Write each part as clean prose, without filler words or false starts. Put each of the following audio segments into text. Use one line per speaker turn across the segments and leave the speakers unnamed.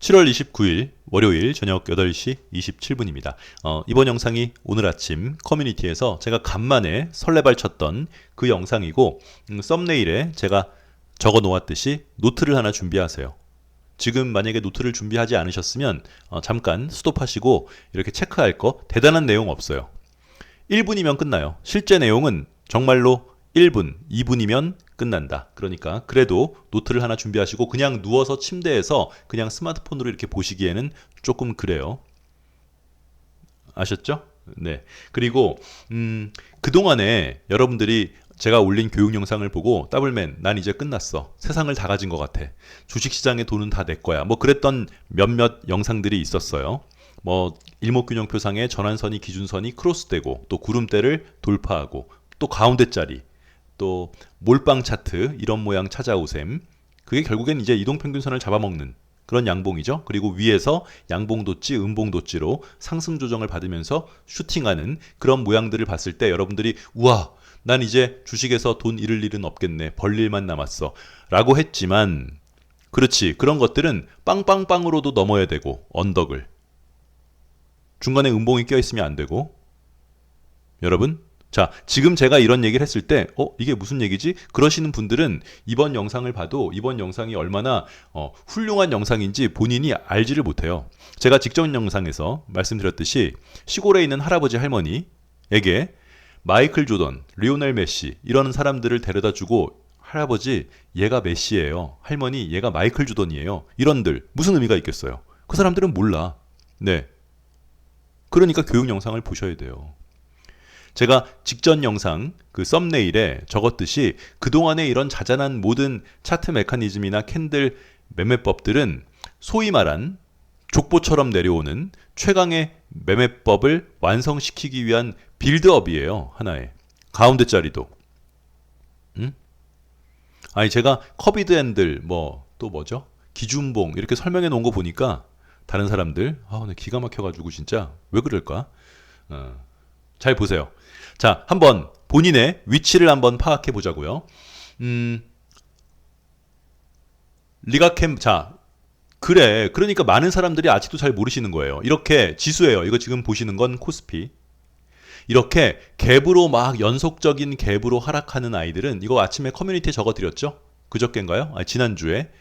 7월 29일 월요일 저녁 8시 27분입니다. 이번 영상이 오늘 아침 커뮤니티에서 제가 간만에 설레발 쳤던 그 영상이고 썸네일에 제가 적어 놓았듯이 노트를 하나 준비하세요. 지금 만약에 노트를 준비하지 않으셨으면 잠깐 스톱하시고 이렇게 체크할 거 대단한 내용 없어요. 1분이면 끝나요. 실제 내용은 정말로 1분, 2분이면 끝난다. 그러니까 그래도 노트를 하나 준비하시고 그냥 누워서 침대에서 그냥 스마트폰으로 이렇게 보시기에는 조금 그래요. 아셨죠? 네. 그리고 그동안에 여러분들이 제가 올린 교육 영상을 보고 더블맨 난 이제 끝났어. 세상을 다 가진 것 같아. 주식시장의 돈은 다 내 거야. 뭐 그랬던 몇몇 영상들이 있었어요. 뭐 일목균형표상의 전환선이 기준선이 크로스되고 또 구름대를 돌파하고 또 가운데 자리 또 몰빵 차트 이런 모양 찾아오셈. 그게 결국엔 이제 이동평균선을 잡아먹는 그런 양봉이죠. 그리고 위에서 양봉도찌, 음봉도찌로 상승 조정을 받으면서 슈팅하는 그런 모양들을 봤을 때 여러분들이 우와 난 이제 주식에서 돈 잃을 일은 없겠네. 벌 일만 남았어. 라고 했지만 그렇지. 그런 것들은 빵빵빵으로도 넘어야 되고 언덕을. 중간에 음봉이 껴있으면 안 되고 여러분 자, 지금 제가 이런 얘기를 했을 때, 이게 무슨 얘기지? 그러시는 분들은 이번 영상을 봐도 이번 영상이 얼마나 훌륭한 영상인지 본인이 알지를 못해요. 제가 직전 영상에서 말씀드렸듯이 시골에 있는 할아버지 할머니에게 마이클 조던, 리오넬 메시 이런 사람들을 데려다 주고 할아버지 얘가 메시예요. 할머니 얘가 마이클 조던이에요. 이런들 무슨 의미가 있겠어요? 그 사람들은 몰라. 네. 그러니까 교육 영상을 보셔야 돼요. 제가 직전 영상 그 썸네일에 적었듯이 그동안의 이런 자잘한 모든 차트 메커니즘이나 캔들 매매법들은 소위 말한 족보처럼 내려오는 최강의 매매법을 완성시키기 위한 빌드업이에요. 하나의. 가운데 자리도. 아니 제가 커비드 앤들 뭐 또 뭐죠? 기준봉 이렇게 설명해 놓은 거 보니까 다른 사람들 나 기가 막혀가지고 진짜 왜 그럴까? 잘 보세요. 자, 한번 본인의 위치를 한번 파악해 보자고요. 리가캠 자 그래. 그러니까 많은 사람들이 아직도 잘 모르시는 거예요. 이렇게 지수예요. 이거 지금 보시는 건 코스피. 이렇게 갭으로 막 연속적인 갭으로 하락하는 아이들은 이거 아침에 커뮤니티에 적어드렸죠? 그저께인가요? 지난주에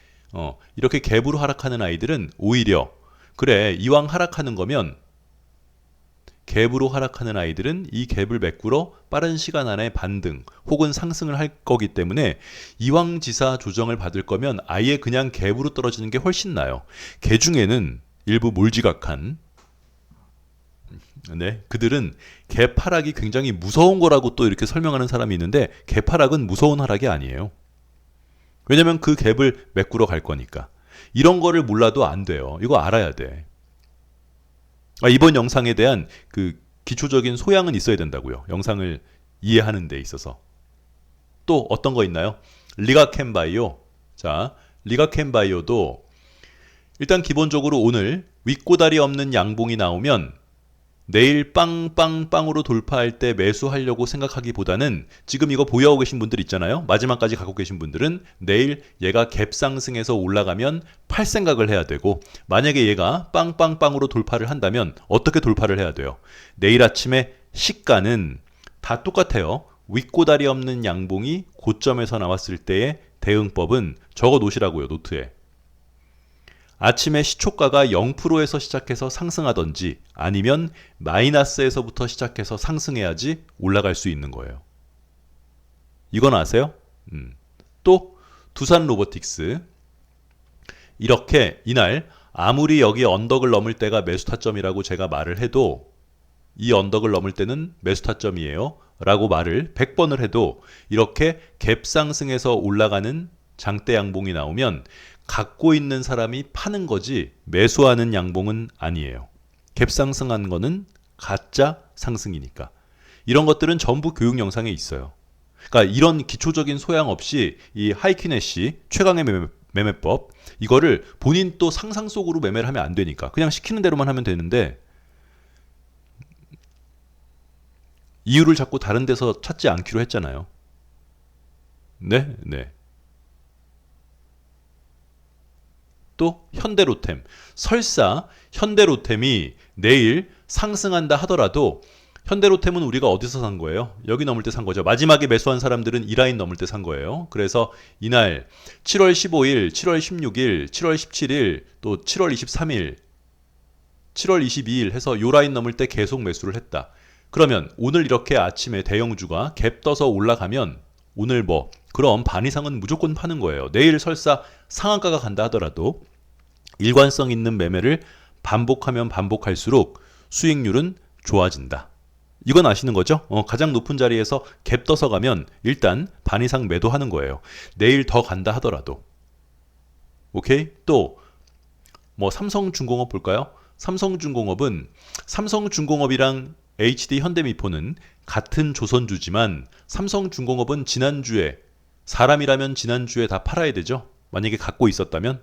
이렇게 갭으로 하락하는 아이들은 오히려 그래 이왕 하락하는 거면 갭으로 하락하는 아이들은 이 갭을 메꾸러 빠른 시간 안에 반등 혹은 상승을 할 거기 때문에 이왕지사 조정을 받을 거면 아예 그냥 갭으로 떨어지는 게 훨씬 나아요. 개 중에는 일부 몰지각한 네, 그들은 갭 하락이 굉장히 무서운 거라고 또 이렇게 설명하는 사람이 있는데 갭 하락은 무서운 하락이 아니에요. 왜냐면 그 갭을 메꾸러 갈 거니까. 이런 거를 몰라도 안 돼요. 이거 알아야 돼. 이번 영상에 대한 그 기초적인 소양은 있어야 된다고요. 영상을 이해하는 데 있어서. 또 어떤 거 있나요? 리가캠 바이오. 자, 리가캠 바이오도 일단 기본적으로 오늘 윗고다리 없는 양봉이 나오면 내일 빵빵빵으로 돌파할 때 매수하려고 생각하기보다는 지금 이거 보유하고 계신 분들 있잖아요. 마지막까지 갖고 계신 분들은 내일 얘가 갭 상승해서 올라가면 팔 생각을 해야 되고 만약에 얘가 빵빵빵으로 돌파를 한다면 어떻게 돌파를 해야 돼요? 내일 아침에 시가는 다 똑같아요. 윗고다리 없는 양봉이 고점에서 나왔을 때의 대응법은 적어 놓으시라고요. 노트에. 아침에 시초가가 0%에서 시작해서 상승하던지 아니면 마이너스에서부터 시작해서 상승해야지 올라갈 수 있는 거예요. 이건 아세요? 또 두산 로보틱스 이렇게 이날 아무리 여기 언덕을 넘을 때가 매수 타점이라고 제가 말을 해도 이 언덕을 넘을 때는 매수 타점이에요 라고 말을 100번을 해도 이렇게 갭 상승해서 올라가는 장대 양봉이 나오면 갖고 있는 사람이 파는 거지 매수하는 양봉은 아니에요. 갭 상승한 거는 가짜 상승이니까. 이런 것들은 전부 교육 영상에 있어요. 그러니까 이런 기초적인 소양 없이 이 하이키네시 최강의 매매법 이거를 본인 또 상상 속으로 매매를 하면 안 되니까 그냥 시키는 대로만 하면 되는데 이유를 자꾸 다른 데서 찾지 않기로 했잖아요. 네. 또 현대로템. 설사 현대로템이 내일 상승한다 하더라도 현대로템은 우리가 어디서 산 거예요? 여기 넘을 때 산 거죠. 마지막에 매수한 사람들은 이 라인 넘을 때 산 거예요. 그래서 이날 7월 15일, 7월 16일, 7월 17일, 또 7월 23일, 7월 22일 해서 요 라인 넘을 때 계속 매수를 했다. 그러면 오늘 이렇게 아침에 대형주가 갭 떠서 올라가면 오늘 그럼 반 이상은 무조건 파는 거예요. 내일 설사 상한가가 간다 하더라도 일관성 있는 매매를 반복하면 반복할수록 수익률은 좋아진다. 이건 아시는 거죠? 가장 높은 자리에서 갭 떠서 가면 일단 반 이상 매도하는 거예요. 내일 더 간다 하더라도. 오케이? 또 삼성중공업 볼까요? 삼성중공업은 삼성중공업이랑 HD 현대미포는 같은 조선주지만 삼성중공업은 지난주에 사람이라면 지난주에 다 팔아야 되죠. 만약에 갖고 있었다면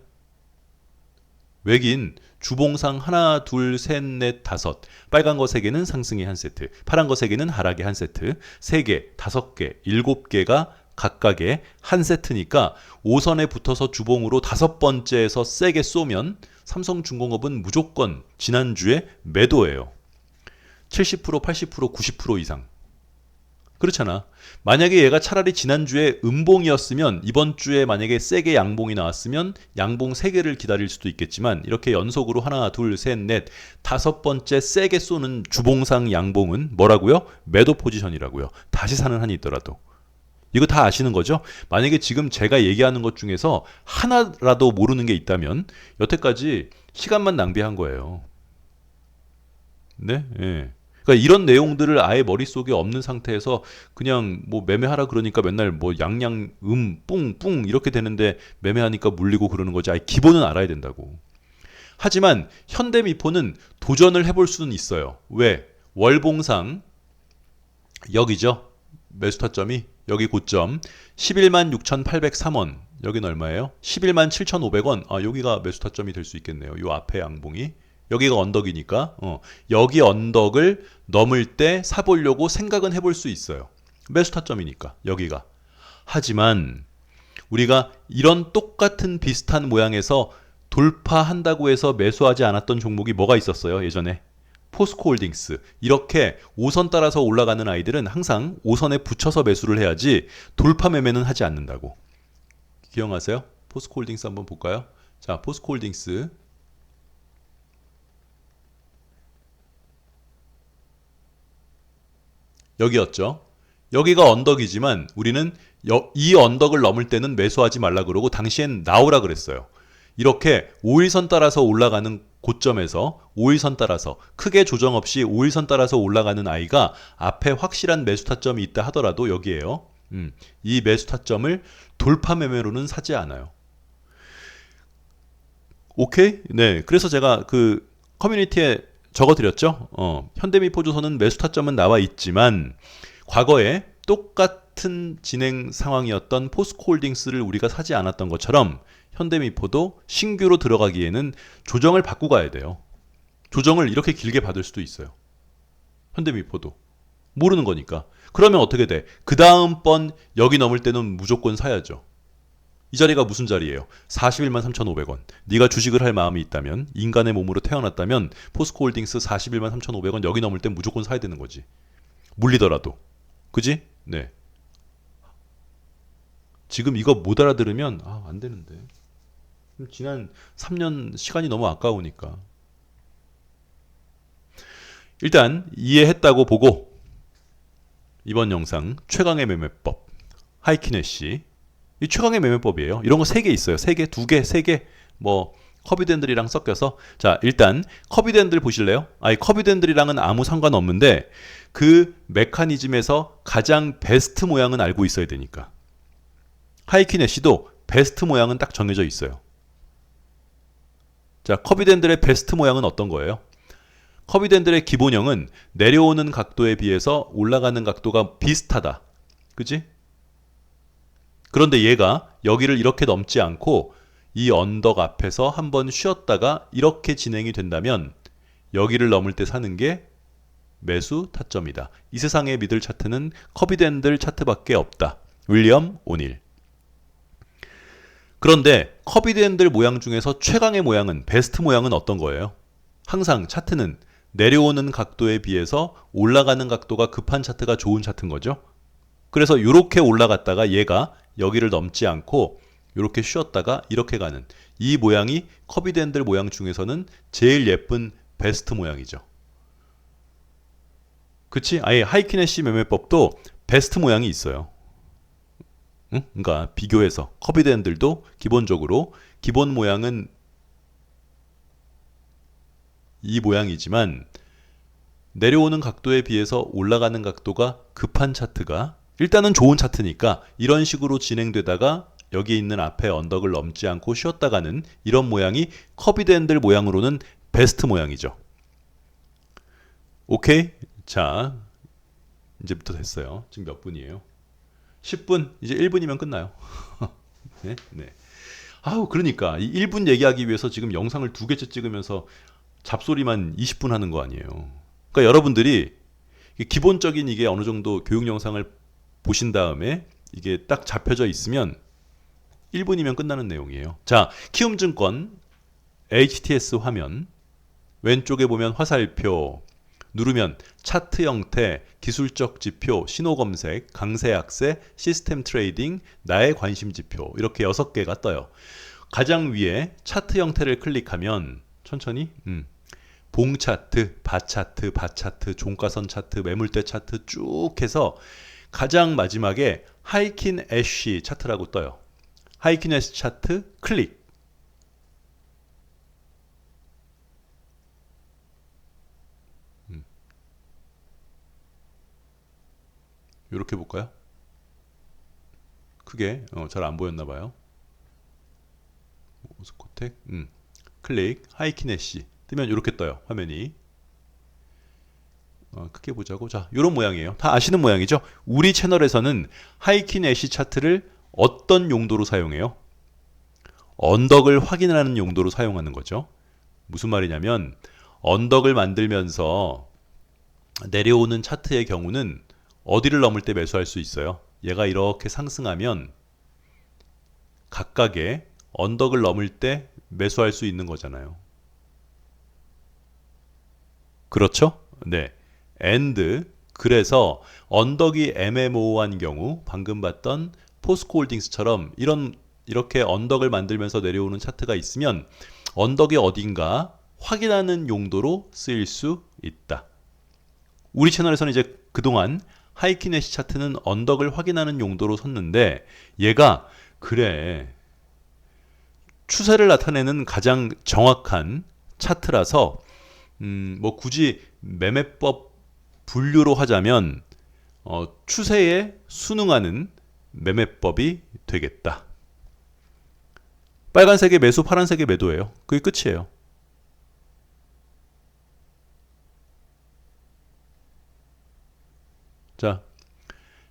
외긴 주봉상 하나, 둘, 셋, 넷, 다섯. 빨간 거 3개는 상승의 한 세트, 파란 거 3개는 하락의 한 세트, 3개, 5개, 7개가 각각의 한 세트니까 5선에 붙어서 주봉으로 5번째에서 세게 쏘면 삼성중공업은 무조건 지난주에 매도예요. 70%, 80%, 90% 이상. 그렇잖아. 만약에 얘가 차라리 지난주에 음봉이었으면 이번 주에 만약에 세게 양봉이 나왔으면 양봉 3개를 기다릴 수도 있겠지만 이렇게 연속으로 하나, 둘, 셋, 넷, 5번째 세게 쏘는 주봉상 양봉은 뭐라고요? 매도 포지션이라고요. 다시 사는 한이 있더라도. 이거 다 아시는 거죠? 만약에 지금 제가 얘기하는 것 중에서 하나라도 모르는 게 있다면 여태까지 시간만 낭비한 거예요. 네? 예. 그러니까 이런 내용들을 아예 머릿속에 없는 상태에서 그냥 매매하라 그러니까 맨날 양양 뿡뿡 이렇게 되는데 매매하니까 물리고 그러는 거지. 아예 기본은 알아야 된다고. 하지만 현대미포는 도전을 해볼 수는 있어요. 왜? 월봉상 여기죠. 매수 타점이 여기 고점 11만 6,803원. 여기는 얼마예요? 11만 7,500원. 아, 여기가 매수 타점이 될 수 있겠네요. 요 앞에 양봉이. 여기가 언덕이니까 여기 언덕을 넘을 때 사보려고 생각은 해볼 수 있어요. 매수 타점이니까 여기가. 하지만 우리가 이런 똑같은 비슷한 모양에서 돌파한다고 해서 매수하지 않았던 종목이 뭐가 있었어요? 예전에 포스코홀딩스. 이렇게 5선 따라서 올라가는 아이들은 항상 5선에 붙여서 매수를 해야지 돌파 매매는 하지 않는다고. 기억하세요? 포스코홀딩스 한번 볼까요? 자, 포스코홀딩스 여기였죠. 여기가 언덕이지만 우리는 이 언덕을 넘을 때는 매수하지 말라 그러고 당시엔 나오라 그랬어요. 이렇게 5일선 따라서 올라가는 고점에서 5일선 따라서 크게 조정 없이 5일선 따라서 올라가는 아이가 앞에 확실한 매수 타점이 있다 하더라도 여기에요. 이 매수 타점을 돌파 매매로는 사지 않아요. 오케이? 네. 그래서 제가 그 커뮤니티에 적어드렸죠. 현대미포조선은 매수 타점은 나와 있지만 과거에 똑같은 진행 상황이었던 포스코홀딩스를 우리가 사지 않았던 것처럼 현대미포도 신규로 들어가기에는 조정을 받고 가야 돼요. 조정을 이렇게 길게 받을 수도 있어요. 현대미포도. 모르는 거니까. 그러면 어떻게 돼? 그 다음번 여기 넘을 때는 무조건 사야죠. 이 자리가 무슨 자리예요? 41만 3,500원. 네가 주식을 할 마음이 있다면, 인간의 몸으로 태어났다면 포스코홀딩스 41만 3,500원 여기 넘을 땐 무조건 사야 되는 거지. 물리더라도. 그지? 네. 지금 이거 못 알아들으면 안 되는데. 지난 3년 시간이 너무 아까우니까. 일단 이해했다고 보고 이번 영상 최강의 매매법 하이키네시 이 최강의 매매법이에요. 이런 거 3개 있어요. 3개, 2개, 3개 커비드앤들이랑 섞여서 자 일단 커비드앤들 보실래요? 커비드앤들이랑은 아무 상관없는데 그 메커니즘에서 가장 베스트 모양은 알고 있어야 되니까 하이키네시도 베스트 모양은 딱 정해져 있어요. 자 커비드앤들의 베스트 모양은 어떤 거예요? 커비드앤들의 기본형은 내려오는 각도에 비해서 올라가는 각도가 비슷하다. 그치? 그런데 얘가 여기를 이렇게 넘지 않고 이 언덕 앞에서 한번 쉬었다가 이렇게 진행이 된다면 여기를 넘을 때 사는 게 매수 타점이다. 이 세상에 믿을 차트는 커비드앤들 차트밖에 없다. 윌리엄 오닐. 그런데 커비드 핸들 모양 중에서 최강의 모양은, 베스트 모양은 어떤 거예요? 항상 차트는 내려오는 각도에 비해서 올라가는 각도가 급한 차트가 좋은 차트인 거죠. 그래서 이렇게 올라갔다가 얘가 여기를 넘지 않고 이렇게 쉬었다가 이렇게 가는 이 모양이 커비드 핸들 모양 중에서는 제일 예쁜 베스트 모양이죠. 그치? 아예 하이키네시 매매법도 베스트 모양이 있어요. 응? 그러니까 비교해서 커비드 핸들도 기본적으로 기본 모양은 이 모양이지만 내려오는 각도에 비해서 올라가는 각도가 급한 차트가 일단은 좋은 차트니까 이런 식으로 진행되다가 여기 있는 앞에 언덕을 넘지 않고 쉬었다가는 이런 모양이 커비드 핸들 모양으로는 베스트 모양이죠. 오케이? 자, 이제부터 됐어요. 지금 몇 분이에요? 10분? 이제 1분이면 끝나요. 네? 네. 아우, 그러니까 이 1분 얘기하기 위해서 지금 영상을 2개째 찍으면서 잡소리만 20분 하는 거 아니에요. 그러니까 여러분들이 기본적인 이게 어느 정도 교육 영상을 보신 다음에 이게 딱 잡혀져 있으면 1분이면 끝나는 내용이에요. 자, 키움증권 HTS 화면 왼쪽에 보면 화살표 누르면 차트 형태, 기술적 지표, 신호 검색, 강세 약세, 시스템 트레이딩, 나의 관심 지표 이렇게 6개가 떠요. 가장 위에 차트 형태를 클릭하면 천천히 봉 차트, 바 차트, 바 차트, 종가선 차트, 매물대 차트 쭉 해서 가장 마지막에 하이킨 애쉬 차트라고 떠요. 하이킨 애쉬 차트 클릭. 이렇게 볼까요? 크게 잘 안 보였나 봐요. 오스코텍 클릭 하이킨 애쉬 뜨면 이렇게 떠요. 화면이. 크게 보자고. 자, 이런 모양이에요. 다 아시는 모양이죠? 우리 채널에서는 하이킨 애쉬 차트를 어떤 용도로 사용해요? 언덕을 확인하는 용도로 사용하는 거죠. 무슨 말이냐면 언덕을 만들면서 내려오는 차트의 경우는 어디를 넘을 때 매수할 수 있어요? 얘가 이렇게 상승하면 각각의 언덕을 넘을 때 매수할 수 있는 거잖아요. 그렇죠? 네. and 그래서 언덕이 애매모호한 경우 방금 봤던 포스코홀딩스처럼 이렇게 언덕을 만들면서 내려오는 차트가 있으면 언덕이 어딘가 확인하는 용도로 쓰일 수 있다. 우리 채널에서는 이제 그동안 하이킨 애쉬 차트는 언덕을 확인하는 용도로 썼는데 얘가 그래 추세를 나타내는 가장 정확한 차트라서 뭐 굳이 매매법 분류로 하자면 추세에 순응하는 매매법이 되겠다. 빨간색의 매수, 파란색의 매도예요. 그게 끝이에요. 자,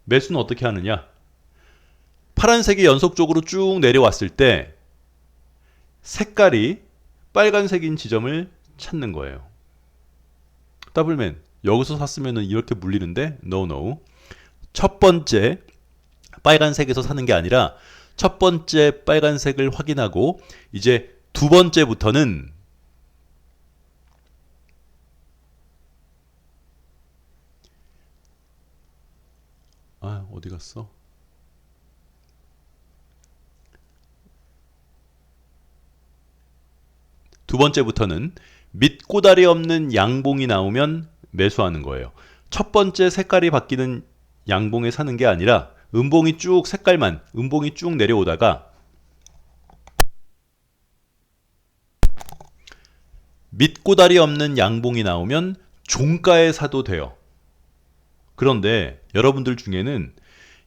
매수는 어떻게 하느냐? 파란색이 연속적으로 쭉 내려왔을 때 색깔이 빨간색인 지점을 찾는 거예요. 더블맨 여기서 샀으면 이렇게 물리는데 no no. 첫 번째 빨간색에서 사는 게 아니라 첫 번째 빨간색을 확인하고 이제 두 번째부터는 어디 갔어? 두 번째부터는 밑꼬다리 없는 양봉이 나오면 매수하는 거예요. 첫 번째 색깔이 바뀌는 양봉에 사는 게 아니라 음봉이 쭉 색깔만 음봉이 쭉 내려오다가 밑꼬다리 없는 양봉이 나오면 종가에 사도 돼요. 그런데 여러분들 중에는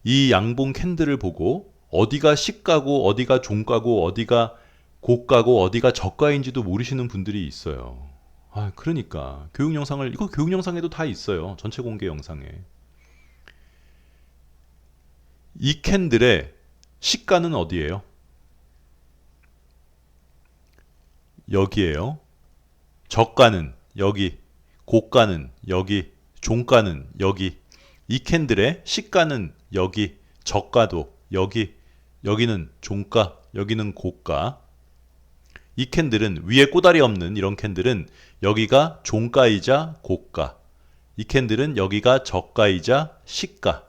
이 양봉 캔들을 보고 어디가 시가고 어디가 종가고 어디가 고가고 어디가 저가인지도 모르시는 분들이 있어요. 그러니까 교육 영상을 이거 교육 영상에도 다 있어요. 전체 공개 영상에. 이 캔들의 시가는 어디예요? 여기에요. 저가는 여기, 고가는 여기, 종가는 여기. 이 캔들의 시가는 여기, 저가도 여기, 여기는 종가, 여기는 고가. 이 캔들은 위에 꼬다리 없는 이런 캔들은 여기가 종가이자 고가. 이 캔들은 여기가 저가이자 시가.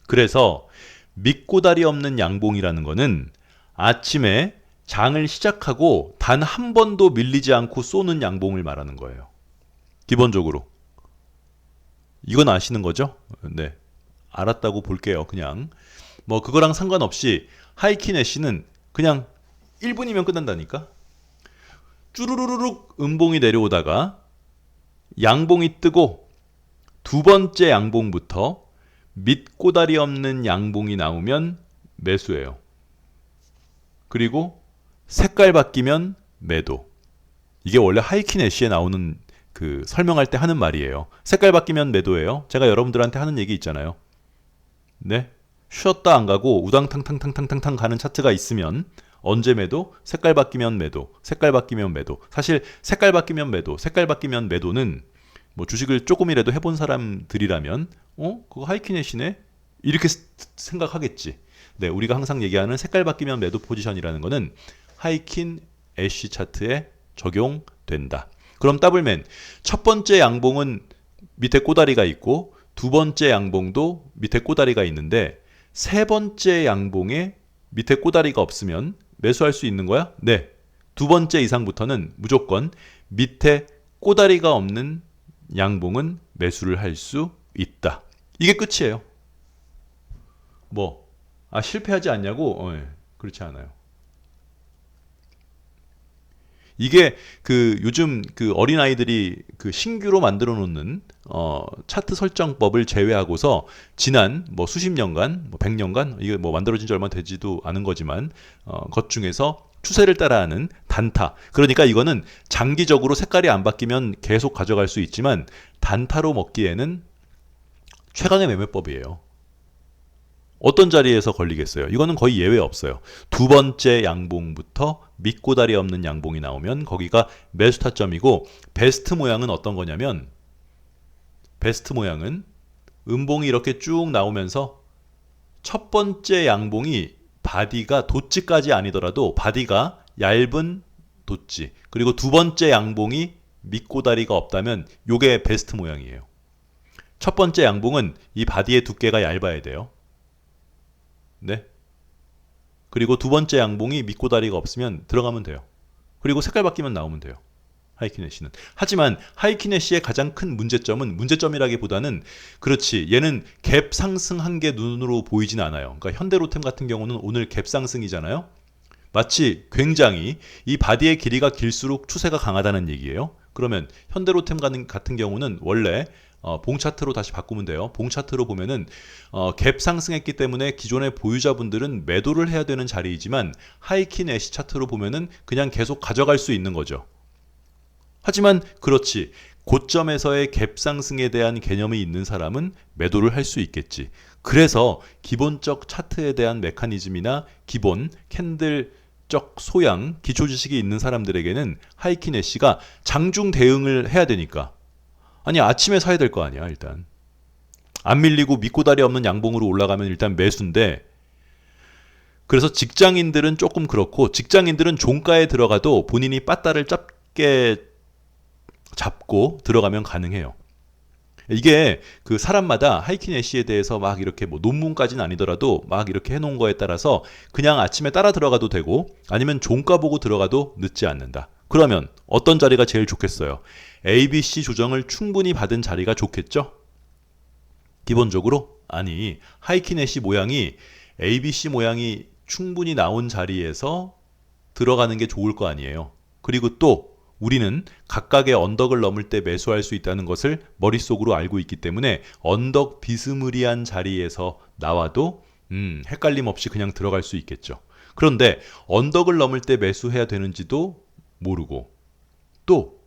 그래서 밑꼬다리 없는 양봉이라는 거는 아침에 장을 시작하고 단 한 번도 밀리지 않고 쏘는 양봉을 말하는 거예요. 기본적으로. 이건 아시는 거죠? 네. 알았다고 볼게요. 그냥. 뭐 그거랑 상관없이 하이킨 애쉬는 그냥 1분이면 끝난다니까. 쭈루루룩 음봉이 내려오다가 양봉이 뜨고 두 번째 양봉부터 밑꼬다리 없는 양봉이 나오면 매수예요. 그리고 색깔 바뀌면 매도. 이게 원래 하이킨 애쉬에 나오는 그 설명할 때 하는 말이에요. 색깔 바뀌면 매도예요. 제가 여러분들한테 하는 얘기 있잖아요. 네. 쉬었다 안 가고 우당탕탕탕탕탕 가는 차트가 있으면 언제 매도? 색깔 바뀌면 매도. 색깔 바뀌면 매도. 사실 색깔 바뀌면 매도. 색깔 바뀌면 매도는 뭐 주식을 조금이라도 해본 사람들이라면 그거 하이킨 애쉬네? 이렇게 생각하겠지. 네, 우리가 항상 얘기하는 색깔 바뀌면 매도 포지션이라는 거는 하이킨 애쉬 차트에 적용된다. 그럼 더블맨 첫 번째 양봉은 밑에 꼬다리가 있고 두 번째 양봉도 밑에 꼬다리가 있는데 세 번째 양봉에 밑에 꼬다리가 없으면 매수할 수 있는 거야? 네. 두 번째 이상부터는 무조건 밑에 꼬다리가 없는 양봉은 매수를 할 수 있다. 이게 끝이에요. 실패하지 않냐고? 네, 그렇지 않아요. 이게 요즘 어린아이들이 신규로 만들어 놓는 차트 설정법을 제외하고서 지난 수십 년간, 100년간 이게 만들어진 지 얼마 되지도 않은 거지만 것 중에서 추세를 따라하는 단타. 그러니까 이거는 장기적으로 색깔이 안 바뀌면 계속 가져갈 수 있지만 단타로 먹기에는 최강의 매매법이에요. 어떤 자리에서 걸리겠어요? 이거는 거의 예외 없어요. 두 번째 양봉부터 밑꼬다리 없는 양봉이 나오면 거기가 매수 타점이고 베스트 모양은 어떤 거냐면 베스트 모양은 음봉이 이렇게 쭉 나오면서 첫 번째 양봉이 바디가 도찌까지 아니더라도 바디가 얇은 도찌 그리고 두 번째 양봉이 밑꼬다리가 없다면 요게 베스트 모양이에요. 첫 번째 양봉은 이 바디의 두께가 얇아야 돼요. 네. 그리고 두 번째 양봉이 밑꼬다리가 없으면 들어가면 돼요. 그리고 색깔 바뀌면 나오면 돼요. 하이킨 애쉬는. 하지만 하이킨 애쉬의 가장 큰 문제점은 문제점이라기보다는 그렇지 얘는 갭 상승한 게 눈으로 보이진 않아요. 그러니까 현대로템 같은 경우는 오늘 갭 상승이잖아요. 마치 굉장히 이 바디의 길이가 길수록 추세가 강하다는 얘기예요. 그러면 현대로템 같은 경우는 원래 봉 차트로 다시 바꾸면 돼요. 봉 차트로 보면은 갭 상승했기 때문에 기존의 보유자분들은 매도를 해야 되는 자리이지만 하이킨 애쉬 차트로 보면은 그냥 계속 가져갈 수 있는 거죠. 하지만 그렇지 고점에서의 갭 상승에 대한 개념이 있는 사람은 매도를 할 수 있겠지. 그래서 기본적 차트에 대한 메커니즘이나 기본 캔들적 소양, 기초 지식이 있는 사람들에게는 하이킨 애쉬가 장중 대응을 해야 되니까 아니 아침에 사야 될 거 아니야. 일단 안 밀리고 밑꼬다리 없는 양봉으로 올라가면 일단 매수인데 그래서 직장인들은 조금 그렇고 직장인들은 종가에 들어가도 본인이 빠따를 짧게 잡고 들어가면 가능해요. 이게 사람마다 하이킨 애쉬에 대해서 막 이렇게 논문까지는 아니더라도 막 이렇게 해놓은 거에 따라서 그냥 아침에 따라 들어가도 되고 아니면 종가 보고 들어가도 늦지 않는다. 그러면 어떤 자리가 제일 좋겠어요? ABC 조정을 충분히 받은 자리가 좋겠죠? 기본적으로 아니 하이킨 애쉬 모양이 ABC 모양이 충분히 나온 자리에서 들어가는 게 좋을 거 아니에요. 그리고 또 우리는 각각의 언덕을 넘을 때 매수할 수 있다는 것을 머릿속으로 알고 있기 때문에 언덕 비스무리한 자리에서 나와도 헷갈림 없이 그냥 들어갈 수 있겠죠. 그런데 언덕을 넘을 때 매수해야 되는지도 모르고 또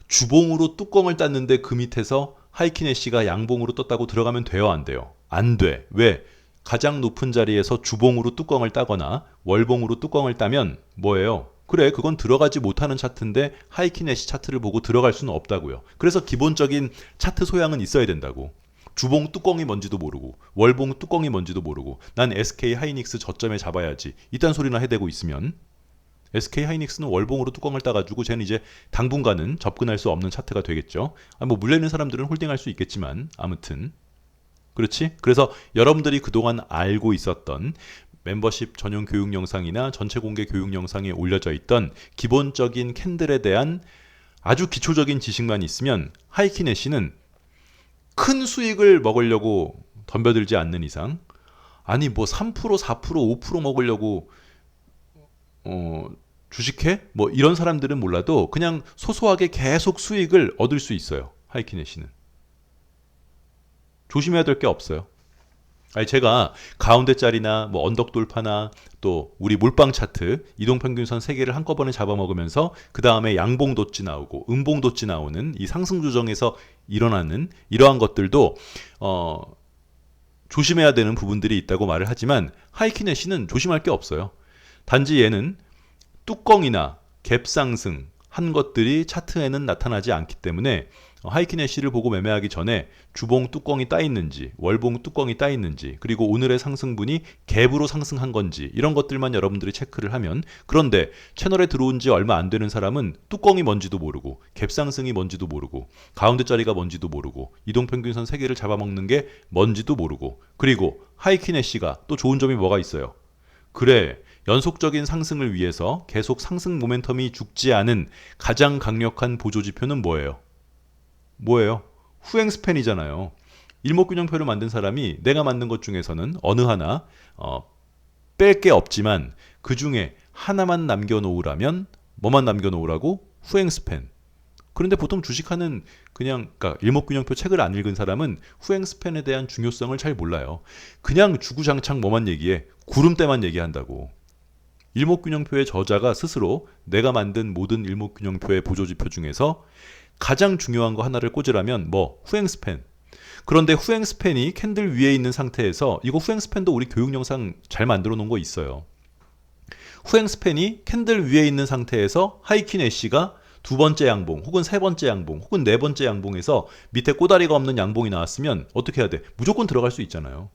주봉으로 뚜껑을 땄는데 그 밑에서 하이킨 애쉬가 양봉으로 떴다고 들어가면 돼요? 안 돼요? 안 돼. 왜? 가장 높은 자리에서 주봉으로 뚜껑을 따거나 월봉으로 뚜껑을 따면 뭐예요? 그래 그건 들어가지 못하는 차트인데 하이킨 애쉬 차트를 보고 들어갈 수는 없다고요. 그래서 기본적인 차트 소양은 있어야 된다고. 주봉 뚜껑이 뭔지도 모르고 월봉 뚜껑이 뭔지도 모르고 난 SK 하이닉스 저점에 잡아야지 이딴 소리나 해대고 있으면 SK 하이닉스는 월봉으로 뚜껑을 따가지고 쟤는 이제 당분간은 접근할 수 없는 차트가 되겠죠. 뭐 물려있는 사람들은 홀딩할 수 있겠지만 아무튼 그렇지? 그래서 여러분들이 그동안 알고 있었던 멤버십 전용 교육 영상이나 전체 공개 교육 영상에 올려져 있던 기본적인 캔들에 대한 아주 기초적인 지식만 있으면 하이키네시는 큰 수익을 먹으려고 덤벼들지 않는 이상 아니 뭐 3%, 4%, 5% 먹으려고 주식해? 뭐 이런 사람들은 몰라도 그냥 소소하게 계속 수익을 얻을 수 있어요. 하이키네시는. 조심해야 될 게 없어요. 아니 제가 가운데 자리나 뭐 언덕 돌파나 또 우리 몰빵 차트 이동평균선 3개를 한꺼번에 잡아먹으면서 그 다음에 양봉 돋지 나오고 음봉 돋지 나오는 이 상승 조정에서 일어나는 이러한 것들도 조심해야 되는 부분들이 있다고 말을 하지만 하이키네시는 조심할 게 없어요. 단지 얘는 뚜껑이나 갭 상승 한 것들이 차트에는 나타나지 않기 때문에 하이키네시를 보고 매매하기 전에 주봉 뚜껑이 따 있는지 월봉 뚜껑이 따 있는지 그리고 오늘의 상승분이 갭으로 상승한 건지 이런 것들만 여러분들이 체크를 하면 그런데 채널에 들어온 지 얼마 안 되는 사람은 뚜껑이 뭔지도 모르고 갭 상승이 뭔지도 모르고 가운데 자리가 뭔지도 모르고 이동평균선 3개를 잡아먹는 게 뭔지도 모르고 그리고 하이키네시가 또 좋은 점이 뭐가 있어요? 그래 연속적인 상승을 위해서 계속 상승 모멘텀이 죽지 않은 가장 강력한 보조지표는 뭐예요? 뭐예요? 후행 스팬이잖아요. 일목균형표를 만든 사람이 내가 만든 것 중에서는 어느 하나 뺄 게 없지만 그 중에 하나만 남겨놓으라면 뭐만 남겨놓으라고? 후행 스팬. 그런데 보통 주식하는 그러니까 일목균형표 책을 안 읽은 사람은 후행 스팬에 대한 중요성을 잘 몰라요. 그냥 주구장창 뭐만 얘기해? 구름대만 얘기한다고. 일목균형표의 저자가 스스로 내가 만든 모든 일목균형표의 보조지표 중에서 가장 중요한 거 하나를 꽂으라면 뭐 후행 스팬. 그런데 후행 스팬이 캔들 위에 있는 상태에서 이거 후행 스팬도 우리 교육 영상 잘 만들어 놓은 거 있어요. 후행 스팬이 캔들 위에 있는 상태에서 하이키네시가 두 번째 양봉 혹은 세 번째 양봉 혹은 네 번째 양봉에서 밑에 꼬다리가 없는 양봉이 나왔으면 어떻게 해야 돼? 무조건 들어갈 수 있잖아요.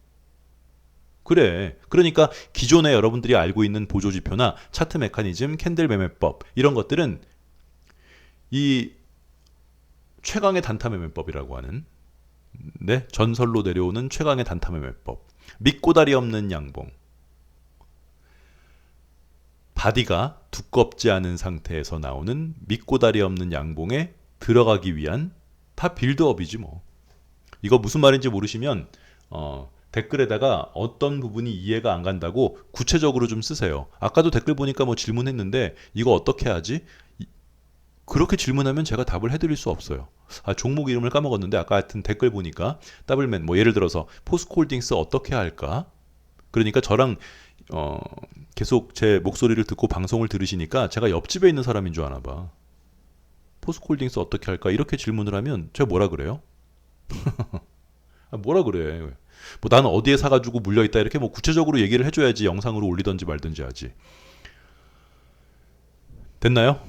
그래. 그러니까 기존에 여러분들이 알고 있는 보조지표나 차트 메커니즘, 캔들 매매법 이런 것들은 이 최강의 단타 매매법이라고 하는 전설로 내려오는 최강의 단타 매매법. 밑꼬다리 없는 양봉. 바디가 두껍지 않은 상태에서 나오는 밑꼬다리 없는 양봉에 들어가기 위한 다 빌드업이지 뭐. 이거 무슨 말인지 모르시면 댓글에다가 어떤 부분이 이해가 안 간다고 구체적으로 좀 쓰세요. 아까도 댓글 보니까 뭐 질문했는데 이거 어떻게 하지? 그렇게 질문하면 제가 답을 해드릴 수 없어요. 종목 이름을 까먹었는데 아까 하여튼 댓글 보니까 더블맨 뭐 예를 들어서 포스코홀딩스 어떻게 할까? 그러니까 저랑 계속 제 목소리를 듣고 방송을 들으시니까 제가 옆집에 있는 사람인 줄 아나 봐. 포스코홀딩스 어떻게 할까? 이렇게 질문을 하면 제가 뭐라 그래요? 뭐라 그래? 뭐 나는 어디에 사가지고 물려있다 이렇게 뭐 구체적으로 얘기를 해줘야지 영상으로 올리든지 말든지 하지. 됐나요?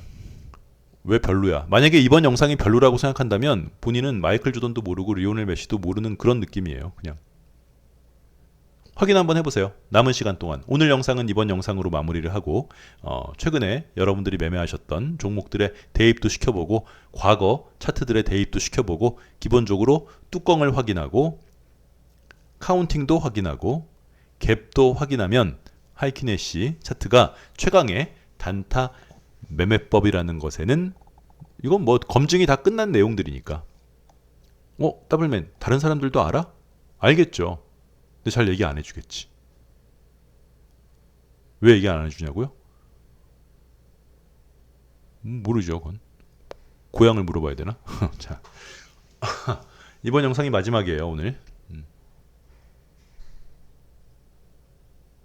왜 별로야? 만약에 이번 영상이 별로라고 생각한다면 본인은 마이클 조던도 모르고 리오넬 메시도 모르는 그런 느낌이에요. 그냥 확인 한번 해보세요. 남은 시간 동안. 오늘 영상은 이번 영상으로 마무리를 하고 최근에 여러분들이 매매하셨던 종목들의 대입도 시켜보고 과거 차트들의 대입도 시켜보고 기본적으로 뚜껑을 확인하고 카운팅도 확인하고 갭도 확인하면 하이키네시 차트가 최강의 단타 매매법이라는 것에는 이건 뭐 검증이 다 끝난 내용들이니까. 더블맨 다른 사람들도 알아? 알겠죠. 근데 잘 얘기 안 해주겠지. 왜 얘기 안 해주냐고요? 모르죠. 그건 고향을 물어봐야 되나? 자 이번 영상이 마지막이에요. 오늘